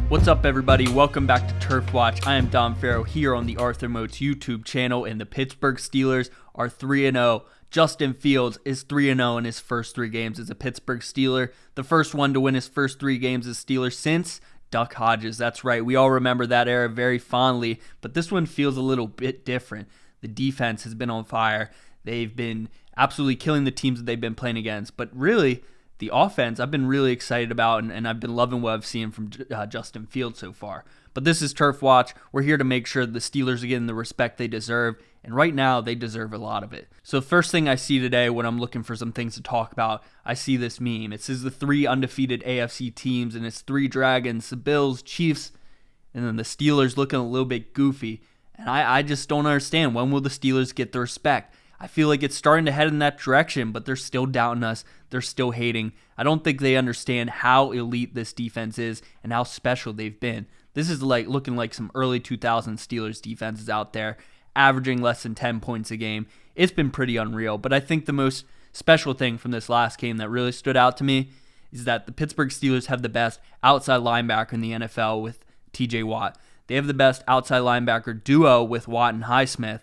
What's up, everybody? Welcome back to Turf Watch. I am Dom Farrow here on the Arthur Moats YouTube channel, and the Pittsburgh Steelers are 3-0. Justin Fields is 3-0 in his first 3 games as a Pittsburgh Steeler. The first one to win his first 3 games as Steeler since Duck Hodges. That's right, we all remember that era very fondly, but this one feels a little bit different. The defense has been on fire. They've been absolutely killing the teams that they've been playing against, but really, the offense I've been really excited about, and I've been loving what I've seen from Justin Fields so far. But this is Turf Watch. We're here to make sure the Steelers are getting the respect they deserve, and right now they deserve a lot of it. So first thing I see today when I'm looking for some things to talk about, I see this meme. It says the 3 undefeated AFC teams, and it's 3 Dragons, the Bills, Chiefs, and then the Steelers looking a little bit goofy. And I just don't understand. When will the Steelers get the respect? I feel like it's starting to head in that direction, but they're still doubting us. They're still hating. I don't think they understand how elite this defense is and how special they've been. This is like looking like some early 2000s Steelers defenses out there, averaging less than 10 points a game. It's been pretty unreal, but I think the most special thing from this last game that really stood out to me is that the Pittsburgh Steelers have the best outside linebacker in the NFL with TJ Watt. They have the best outside linebacker duo with Watt and Highsmith,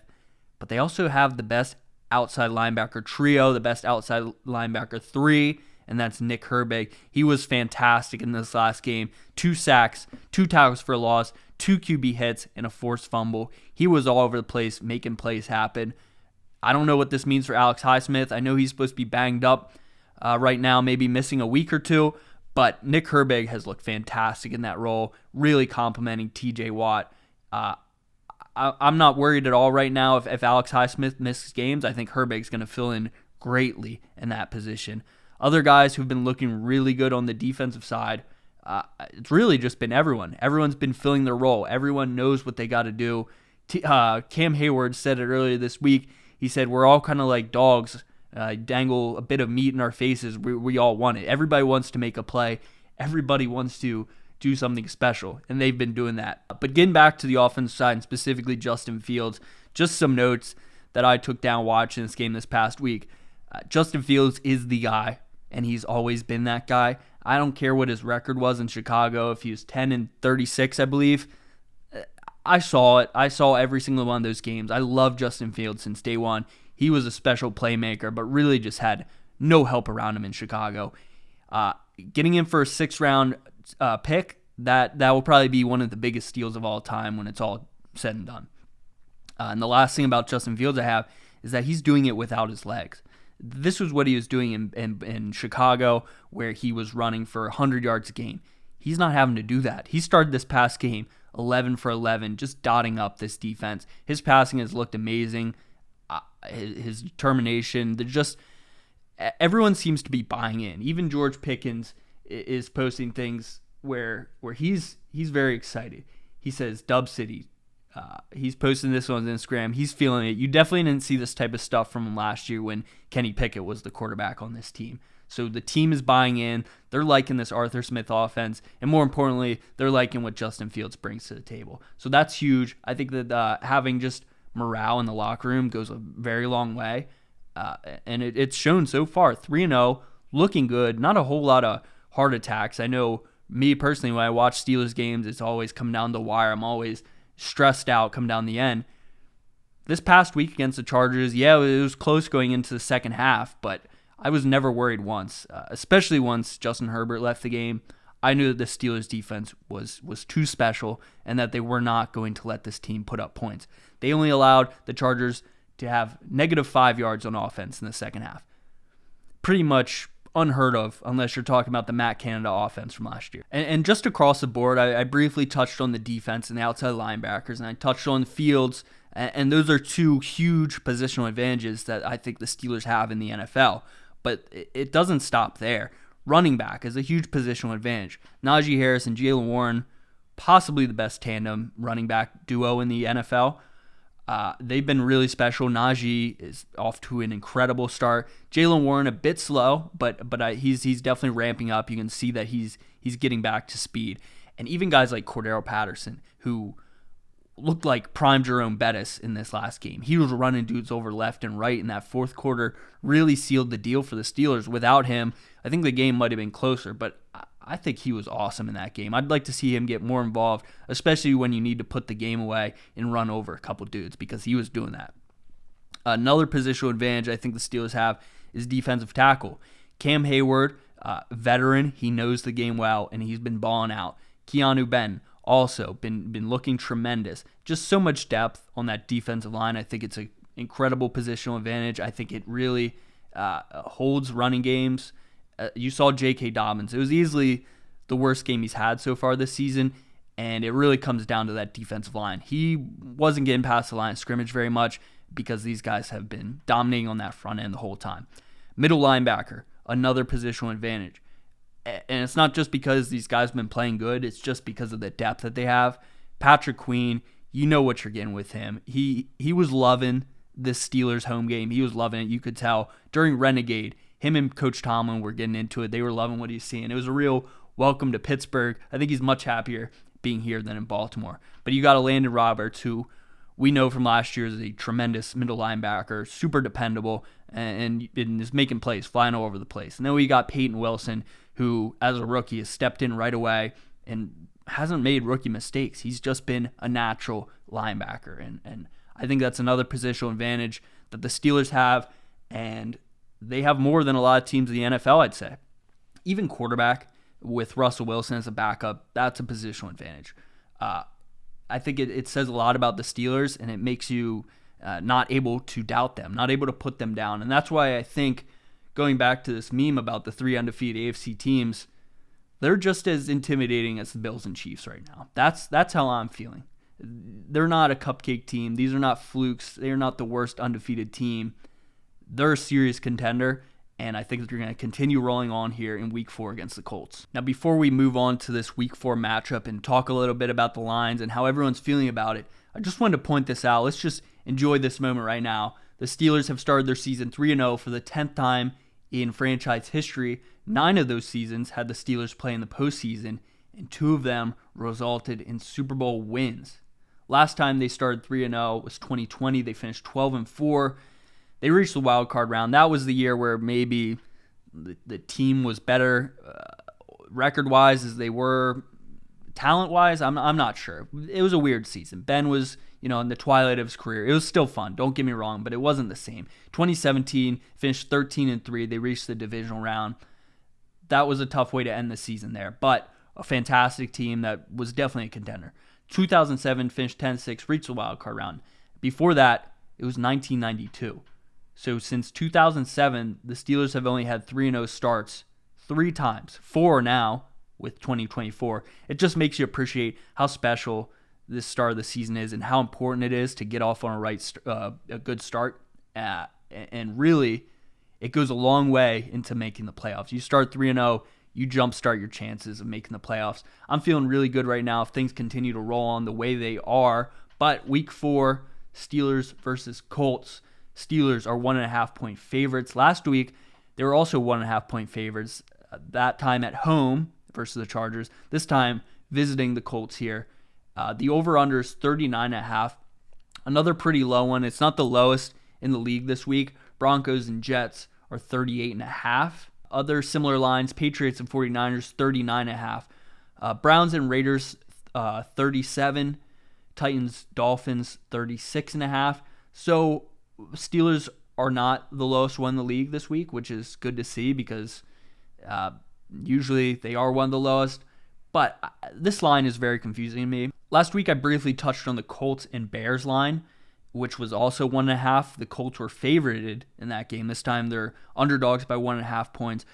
but they also have the best outside linebacker trio, the best outside linebacker 3, and that's Nick Herbig. He was fantastic in this last game. 2 sacks, 2 tackles for a loss, 2 QB hits, and a forced fumble. He was all over the place, making plays happen. I don't know what this means for Alex Highsmith. I know he's supposed to be banged up right now, maybe missing a week or 2, but Nick Herbig has looked fantastic in that role, really complimenting TJ Watt. I'm not worried at all right now if Alex Highsmith misses games. I think Herbig's going to fill in greatly in that position. Other guys who've been looking really good on the defensive side, it's really just been everyone. Everyone's been filling their role. Everyone knows what they got to do. Cam Hayward said it earlier this week. He said, we're all kind of like dogs, dangle a bit of meat in our faces. We all want it. Everybody wants to make a play. Everybody wants to do something special, and they've been doing that. But getting back to the offense side, and specifically Justin Fields, just some notes that I took down watching this game this past week. Justin Fields is the guy, and he's always been that guy. I don't care what his record was in Chicago. If he was 10-36, I believe, I saw it. I saw every single one of those games. I love Justin Fields since day one. He was a special playmaker, but really just had no help around him in Chicago. Getting in for a 6th-round pick, that will probably be one of the biggest steals of all time when it's all said and done. And the last thing about Justin Fields I have is that he's doing it without his legs. This was what he was doing in Chicago, where he was running for 100 yards a game. He's not having to do that. He started this past game 11 for 11, just dotting up this defense. His passing has looked amazing. His determination, everyone seems to be buying in. Even George Pickens is posting things where he's very excited. He says Dub City. He's posting this on Instagram. He's feeling it. You definitely didn't see this type of stuff from him last year when Kenny Pickett was the quarterback on this team. So the team is buying in. They're liking this Arthur Smith offense, and more importantly, they're liking what Justin Fields brings to the table. So that's huge. I think that having just morale in the locker room goes a very long way, and it's shown so far. 3-0, looking good. Not a whole lot of heart attacks. I know me personally, when I watch Steelers games, it's always come down the wire. I'm always stressed out come down the end. This past week against the Chargers, yeah, it was close going into the second half, but I was never worried once, especially once Justin Herbert left the game. I knew that the Steelers defense was too special and that they were not going to let this team put up points. They only allowed the Chargers to have -5 yards on offense in the second half. Pretty much unheard of unless you're talking about the Matt Canada offense from last year. And just across the board, I briefly touched on the defense and the outside linebackers, and I touched on Fields, and those are 2 huge positional advantages that I think the Steelers have in the NFL. But it doesn't stop there. Running back is a huge positional advantage. Najee Harris and Jaylen Warren, possibly the best tandem running back duo in the NFL. They've been really special. Najee is off to an incredible start. Jaylen Warren a bit slow, but he's definitely ramping up. You can see that he's getting back to speed. And even guys like Cordero Patterson, who looked like prime Jerome Bettis in this last game. He was running dudes over left and right in that fourth quarter, really sealed the deal for the Steelers. Without him, I think the game might have been closer, but I think he was awesome in that game. I'd like to see him get more involved, especially when you need to put the game away and run over a couple dudes, because he was doing that. Another positional advantage I think the Steelers have is defensive tackle. Cam Hayward, veteran, he knows the game well, and he's been balling out. Keanu Benton, also been looking tremendous. Just so much depth on that defensive line. I think it's an incredible positional advantage. I think it really holds running games. You saw J.K. Dobbins. It was easily the worst game he's had so far this season, and it really comes down to that defensive line. He wasn't getting past the line of scrimmage very much because these guys have been dominating on that front end the whole time. Middle linebacker, another positional advantage. And it's not just because these guys have been playing good, it's just because of the depth that they have. Patrick Queen, you know what you're getting with him. He was loving this Steelers home game. He was loving it. You could tell during Renegade, him and Coach Tomlin were getting into it. They were loving what he's seeing. It was a real welcome to Pittsburgh. I think he's much happier being here than in Baltimore. But you got a Landon Roberts, who we know from last year is a tremendous middle linebacker, super dependable, and is making plays, flying all over the place. And then we got Peyton Wilson, who, as a rookie, has stepped in right away and hasn't made rookie mistakes. He's just been a natural linebacker. And I think that's another positional advantage that the Steelers have, and they have more than a lot of teams in the NFL, I'd say. Even quarterback with Russell Wilson as a backup, that's a positional advantage. I think it says a lot about the Steelers, and it makes you not able to doubt them, not able to put them down. And that's why I think, going back to this meme about the 3 undefeated AFC teams, they're just as intimidating as the Bills and Chiefs right now. That's how I'm feeling. They're not a cupcake team. These are not flukes. They're not the worst undefeated team. They're a serious contender, and I think that they're going to continue rolling on here in Week 4 against the Colts. Now, before we move on to this Week 4 matchup and talk a little bit about the lines and how everyone's feeling about it, I just wanted to point this out. Let's just enjoy this moment right now. The Steelers have started their season 3-0 for the 10th time in franchise history. 9 of those seasons had the Steelers play in the postseason, and 2 of them resulted in Super Bowl wins. Last time they started 3-0 was 2020. They finished 12-4. They reached the wild card round. That was the year where maybe the team was better record-wise as they were talent-wise. I'm not sure. It was a weird season. Ben was, in the twilight of his career. It was still fun, don't get me wrong, but it wasn't the same. 2017 finished 13-3. They reached the divisional round. That was a tough way to end the season there, but a fantastic team that was definitely a contender. 2007 finished 10-6, reached the wild card round. Before that, it was 1992. So since 2007, the Steelers have only had 3-0 starts 3 times, 4 now with 2024. It just makes you appreciate how special this start of the season is and how important it is to get off on a good start. And really, it goes a long way into making the playoffs. You start 3-0, you jumpstart your chances of making the playoffs. I'm feeling really good right now if things continue to roll on the way they are. But Week 4, Steelers versus Colts. Steelers are 1.5-point favorites. Last week, they were also 1.5-point favorites, that time at home versus the Chargers. This time, visiting the Colts here. The over-under is 39.5. Another pretty low one. It's not the lowest in the league this week. Broncos and Jets are 38.5. Other similar lines, Patriots and 49ers, 39.5. Browns and Raiders, 37. Titans, Dolphins, 36.5. So Steelers are not the lowest one in the league this week, which is good to see because usually they are one of the lowest. But this line is very confusing to me. Last week I briefly touched on the Colts and Bears line, which was also 1.5. The Colts were favorited in that game. This time they're underdogs by 1.5 points.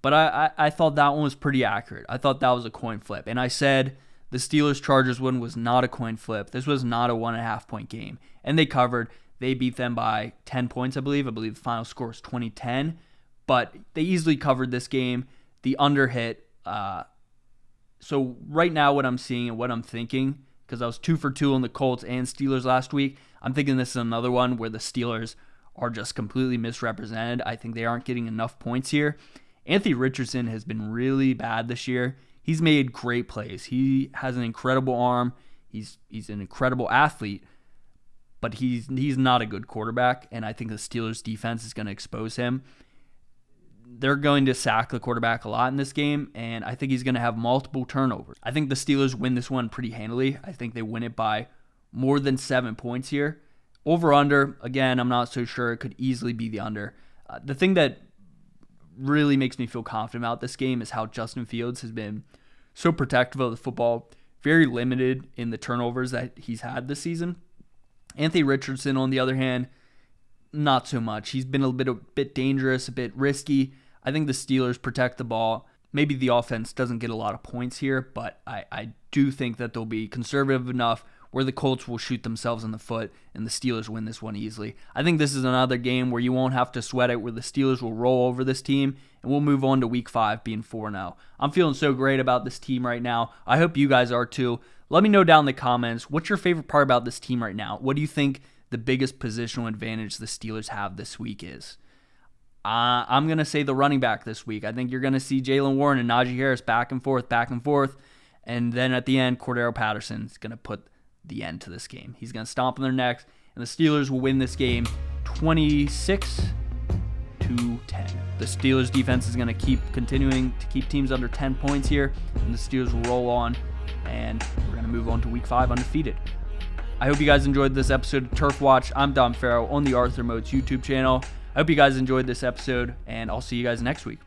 But I thought that one was pretty accurate. I thought that was a coin flip. And I said the Steelers-Chargers one was not a coin flip. This was not a 1.5-point game. And they covered. They beat them by 10 points, I believe. I believe the final score was 20-10. But they easily covered this game. The under hit. So right now what I'm seeing and what I'm thinking, because I was 2 for 2 on the Colts and Steelers last week, I'm thinking this is another one where the Steelers are just completely misrepresented. I think they aren't getting enough points here. Anthony Richardson has been really bad this year. He's made great plays. He has an incredible arm. He's an incredible athlete, but he's not a good quarterback, and I think the Steelers defense is going to expose him. they're going to sack the quarterback a lot in this game, and I think he's going to have multiple turnovers. I think the Steelers win this one pretty handily. I think they win it by more than 7 points here. Over-under, again, I'm not so sure. It could easily be the under. The thing that really makes me feel confident about this game is how Justin Fields has been so protective of the football, very limited in the turnovers that he's had this season. Anthony Richardson, on the other hand, not so much. He's been a bit dangerous, a bit risky. I think the Steelers protect the ball. Maybe the offense doesn't get a lot of points here, but I do think that they'll be conservative enough where the Colts will shoot themselves in the foot and the Steelers win this one easily. I think this is another game where you won't have to sweat it, where the Steelers will roll over this team, and we'll move on to Week 5 being 4-0. I'm feeling so great about this team right now. I hope you guys are too. Let me know down in the comments, what's your favorite part about this team right now? What do you think the biggest positional advantage the Steelers have this week is? I'm going to say the running back this week. I think you're going to see Jaylen Warren and Najee Harris back and forth. And then at the end, Cordero Patterson is going to put the end to this game. He's going to stomp on their necks, and the Steelers will win this game 26-10. The Steelers defense is going to keep continuing to keep teams under 10 points here, and the Steelers will roll on, and we're going to move on to Week 5 undefeated. I hope you guys enjoyed this episode of Turf Watch. I'm Dom Farrow on the Arthur Moats YouTube channel. I hope you guys enjoyed this episode, and I'll see you guys next week.